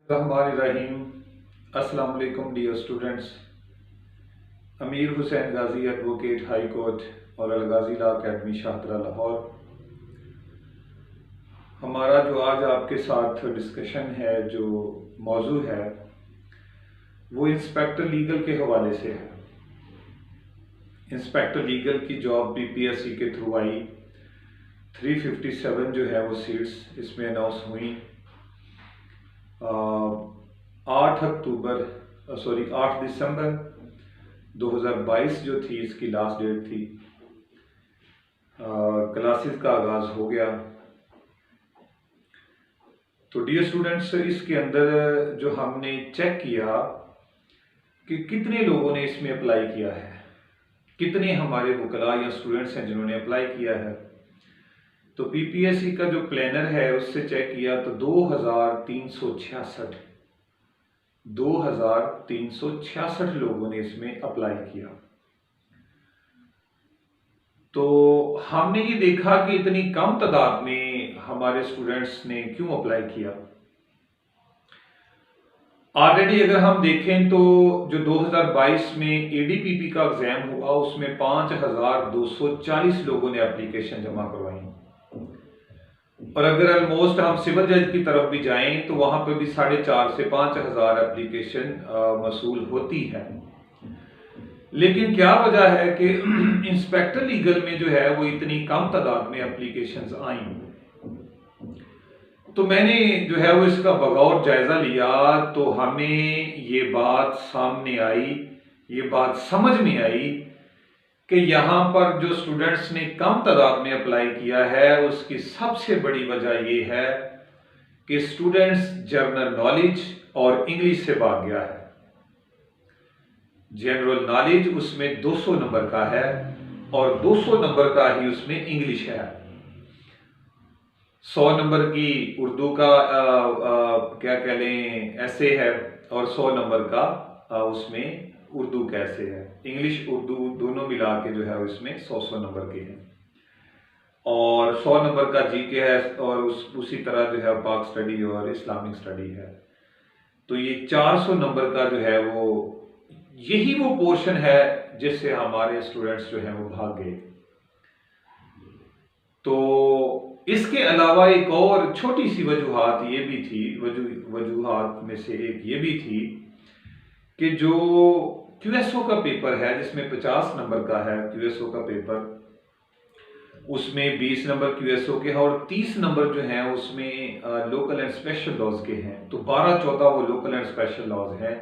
रहीम। अस्सलाम वालेकुम dear students. अमीर हुसैन गाजी एडवोकेट हाई कोर्ट और अल गाजी लॉ अकेडमी शाहदरा लाहौर। हमारा जो आज आपके साथ डिस्कशन है, जो मौजू है वो इंस्पेक्टर लीगल के हवाले से है। इंस्पेक्टर लीगल की जॉब बीपीएससी के थ्रू आई। 357 जो है वो सीट्स इसमें अनाउंस हुई। 8 दिसंबर 2022 जो थी इसकी लास्ट डेट थी। क्लासेस का आगाज़ हो गया। तो डियर स्टूडेंट्स, इसके अंदर जो हमने चेक किया कि कितने लोगों ने इसमें अप्लाई किया है, कितने हमारे वकला या स्टूडेंट्स हैं जिन्होंने अप्लाई किया है। तो पीपीएससी का जो प्लानर है उससे चेक किया तो 2366 लोगों ने इसमें अप्लाई किया। तो हमने ये देखा कि इतनी कम तादाद में हमारे स्टूडेंट्स ने क्यों अप्लाई किया। ऑलरेडी अगर हम देखें तो जो 2022 में एडीपीपी का एग्जाम हुआ उसमें 5240 लोगों ने एप्लीकेशन जमा करवाई। और अगर ऑलमोस्ट हम सिविल जज की तरफ भी जाएं तो वहां पे भी 4,500 से 5,000 एप्लीकेशन मसूल होती है। लेकिन क्या वजह है कि इंस्पेक्टर लीगल में जो है वो इतनी कम तादाद में एप्लीकेशंस आई। तो मैंने जो है वो इसका बगौर जायजा लिया तो हमें ये बात सामने आई, ये बात समझ में आई कि यहाँ पर जो स्टूडेंट्स ने कम तादाद में अप्लाई किया है उसकी सबसे बड़ी वजह ये है कि स्टूडेंट्स जनरल नॉलेज और इंग्लिश से भाग गया है। जनरल नॉलेज उसमें 200 नंबर का है और 200 नंबर का ही उसमें इंग्लिश है। 100 नंबर की उर्दू का क्या कह लें ऐसे है और 100 नंबर का उसमें उर्दू कैसे है। इंग्लिश उर्दू दोनों मिला के जो है उसमें 100 नंबर के हैं और 100 नंबर का जीके है और उसी तरह जो है पाक स्टडी और इस्लामिक स्टडी है। तो ये 400 नंबर का जो है वो यही वो पोर्शन है जिससे हमारे स्टूडेंट्स जो हैं वो भाग गए। तो इसके अलावा एक और छोटी सी वजूहात ये भी थी, वजूहात में से एक ये भी थी कि जो क्यूएसओ का पेपर है जिसमें 50 नंबर का है क्यूएसओ का पेपर, उसमें 20 नंबर क्यूएसओ के हैं और 30 नंबर जो हैं उसमें लोकल एंड स्पेशल लॉज के हैं। तो 12-14 वो लोकल एंड स्पेशल लॉज हैं।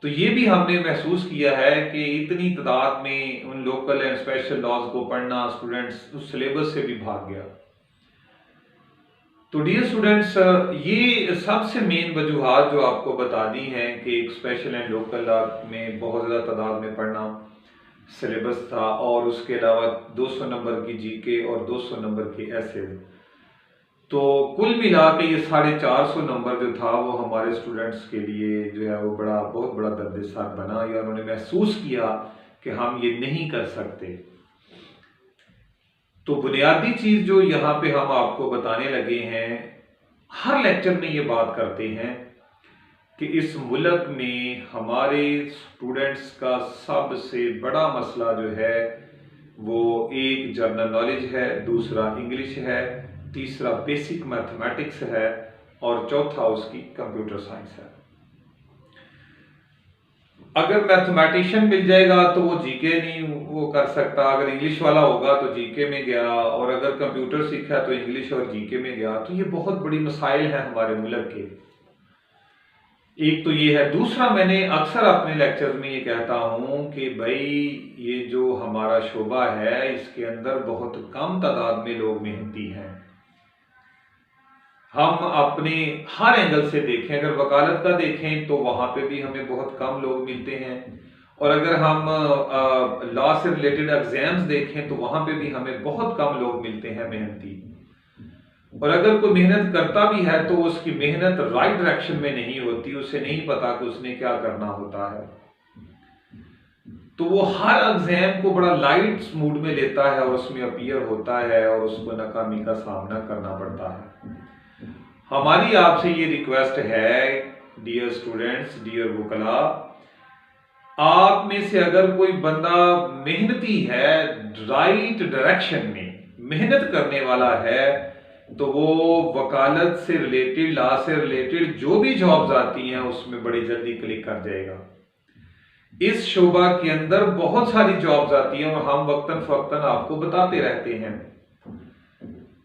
तो ये भी हमने महसूस किया है कि इतनी तादाद में उन लोकल एंड स्पेशल लॉज को पढ़ना स्टूडेंट्स उस सिलेबस से भी भाग गया। तो डियर स्टूडेंट्स, ये सबसे मेन वजूहात जो आपको बता दी हैं कि एक स्पेशल एंड लोकल लॉ में बहुत ज़्यादा तादाद में पढ़ना सिलेबस था और उसके अलावा 200 नंबर की जीके और 200 नंबर की ऐसे। तो कुल मिला के ये 450 नंबर जो था वो हमारे स्टूडेंट्स के लिए जो है वो बहुत बड़ा दर्द-ए-सर बना या उन्होंने महसूस किया कि हम ये नहीं कर सकते। तो बुनियादी चीज जो यहाँ पे हम आपको बताने लगे हैं, हर लेक्चर में ये बात करते हैं कि इस मुल्क में हमारे स्टूडेंट्स का सबसे बड़ा मसला जो है वो एक जनरल नॉलेज है, दूसरा इंग्लिश है, तीसरा बेसिक मैथमेटिक्स है और चौथा उसकी कंप्यूटर साइंस है। अगर मैथमेटिशियन मिल जाएगा तो वो जीके नहीं वो कर सकता, अगर इंग्लिश वाला होगा तो जीके में गया और अगर कंप्यूटर सीखा तो इंग्लिश और जीके में गया। तो ये बहुत बड़ी मसाइल है हमारे मुल्क के। एक तो ये है, दूसरा मैंने अक्सर अपने लेक्चर में ये कहता हूं कि भाई ये जो हमारा शोबा है इसके अंदर बहुत कम तादाद में लोग मेहनती हैं। हम अपने हर एंगल से देखें, अगर वकालत का देखें तो वहां पे भी हमें बहुत कम लोग मिलते हैं और अगर हम लॉ से रिलेटेड एग्जाम्स देखें तो वहां पे भी हमें बहुत कम लोग मिलते हैं मेहनती। और अगर कोई मेहनत करता भी है तो उसकी मेहनत राइट डायरेक्शन में नहीं होती, उसे नहीं पता कि उसने क्या करना होता है। तो वो हर एग्जाम को बड़ा लाइट मूड में लेता है और उसमें अपीयर होता है और उसको नाकामी का सामना करना पड़ता है। हमारी आपसे ये रिक्वेस्ट है, डियर स्टूडेंट्स, डियर वुकला, आप में से अगर कोई बंदा मेहनती है, राइट डायरेक्शन में मेहनत करने वाला है, तो वो वकालत से रिलेटेड, लॉ से रिलेटेड जो भी जॉब्स आती हैं उसमें बड़ी जल्दी क्लिक कर जाएगा। इस शोबा के अंदर बहुत सारी जॉब्स आती हैं और हम वक्तन फक्तन आपको बताते रहते हैं।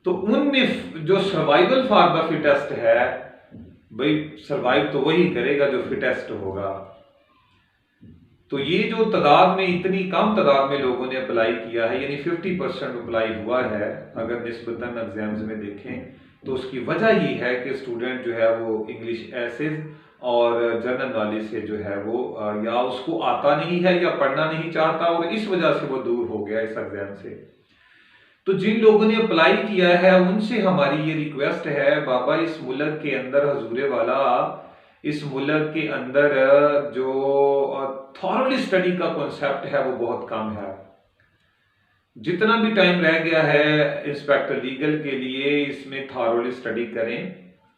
तो उनमें जो सर्वाइवल फॉर द फिटेस्ट है, भाई सर्वाइव तो वही करेगा जो फिटेस्ट होगा। तो ये जो तादाद में, इतनी कम तादाद में लोगों ने अप्लाई किया है, यानी 50% अप्लाई हुआ है अगर निस्बतन एग्जाम्स में देखें, तो उसकी वजह ये है कि स्टूडेंट जो है वो इंग्लिश एसेज और जनरल नॉलेज से जो है वो या उसको आता नहीं है या पढ़ना नहीं चाहता और इस वजह से वो दूर हो गया इस एग्जाम से। तो जिन लोगों ने अप्लाई किया है उनसे हमारी ये रिक्वेस्ट है, बाबा इस मुल्क के अंदर हजूरे वाला, इस मुल्क के अंदर जो थॉरली स्टडी का कॉन्सेप्ट है वो बहुत कम है। जितना भी टाइम रह गया है इंस्पेक्टर लीगल के लिए, इसमें थॉरली स्टडी करें,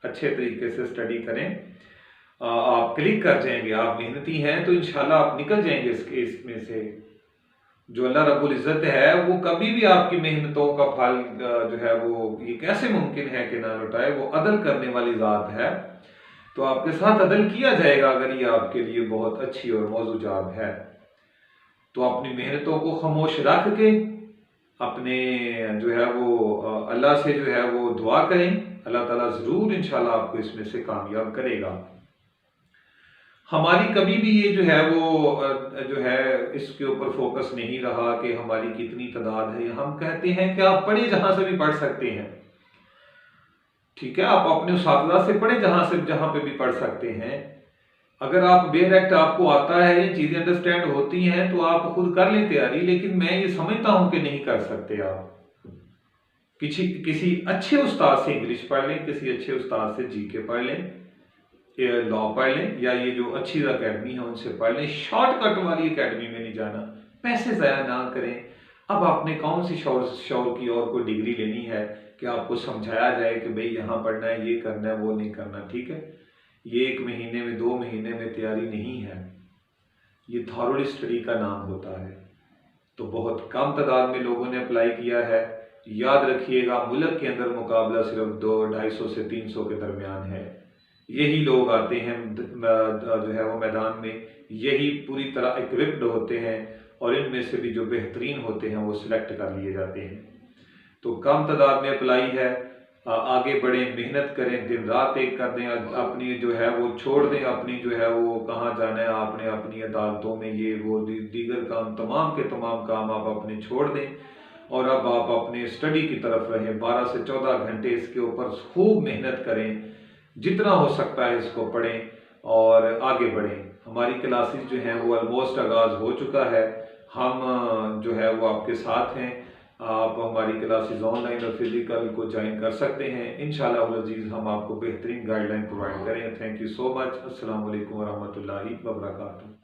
अच्छे तरीके से स्टडी करें। आप क्लिक कर जाएंगे, आप मेहनती हैं तो इंशाल्लाह आप निकल जाएंगे इसमें से। जो अल्लाह रब्बुल इज़्ज़त है वो कभी भी आपकी मेहनतों का फल जो है वो, ये कैसे मुमकिन है कि ना लौटाए, वो अदल करने वाली ज़ात है। तो आपके साथ अदल किया जाएगा अगर ये आपके लिए बहुत अच्छी और मौजू जाब है। तो अपनी मेहनतों को खामोश रख के अपने जो है वो अल्लाह से जो है वो दुआ करें, अल्लाह ताला ज़रूर इंशाल्लाह आपको इसमें से कामयाब करेगा। हमारी कभी भी ये जो है वो जो है इसके ऊपर फोकस नहीं रहा कि हमारी कितनी तादाद है। हम कहते हैं कि आप पढ़े, जहां से भी पढ़ सकते हैं, ठीक है, आप अपने उस्ताद से पढ़े जहां पे भी पढ़ सकते हैं। अगर आप बेरेक्ट आपको आता है, ये चीजें अंडरस्टैंड होती हैं तो आप खुद कर लें तैयारी, लेकिन मैं ये समझता हूं कि नहीं कर सकते आप। किसी अच्छे उस्ताद से इंग्लिश पढ़ लें, किसी अच्छे उस्ताद से जीके पढ़ लें, लॉ पढ़ लें, या ये जो अच्छी अकेडमी है उनसे पढ़ लें। शॉर्टकट वाली अकेडमी में नहीं जाना, पैसे ज़ाया ना करें। अब आपने कौन सी शौर की और कोई डिग्री लेनी है कि आपको समझाया जाए कि भाई यहाँ पढ़ना है, ये करना है, वो नहीं करना, ठीक है। ये 1 महीने में 2 महीने में तैयारी नहीं है, ये थॉरली स्टडी का नाम होता है। तो बहुत कम तादाद में लोगों ने अप्लाई किया है। याद रखिएगा, मुल्क के अंदर मुकाबला सिर्फ 200-250 से 300 के दरमियान है। यही लोग आते हैं जो है वो मैदान में, यही पूरी तरह इक्विप्ड होते हैं और इनमें से भी जो बेहतरीन होते हैं वो सिलेक्ट कर लिए जाते हैं। तो कम तादाद में अप्लाई है, आगे बढ़ें, मेहनत करें, दिन रात एक कर दें, अपनी जो है वो छोड़ दें, अपनी जो है वो कहाँ जाना है आपने, अपनी अदालतों में ये वो दीगर काम, तमाम के तमाम काम आप अपने छोड़ दें और अब आप अपने स्टडी की तरफ रहें। 12 से 14 घंटे इसके ऊपर खूब मेहनत करें, जितना हो सकता है इसको पढ़ें और आगे बढ़ें। हमारी क्लासेस जो हैं वो ऑलमोस्ट आगाज़ हो चुका है, हम जो है वो आपके साथ हैं। आप हमारी क्लासेस ऑनलाइन और फिजिकल को ज्वाइन कर सकते हैं। इंशाअल्लाह अज़ीज़ हम आपको बेहतरीन गाइडलाइन प्रोवाइड करें। Thank you so much. अस्सलाम वालेकुम वरहमतुल्लाहि वबरकातुहू।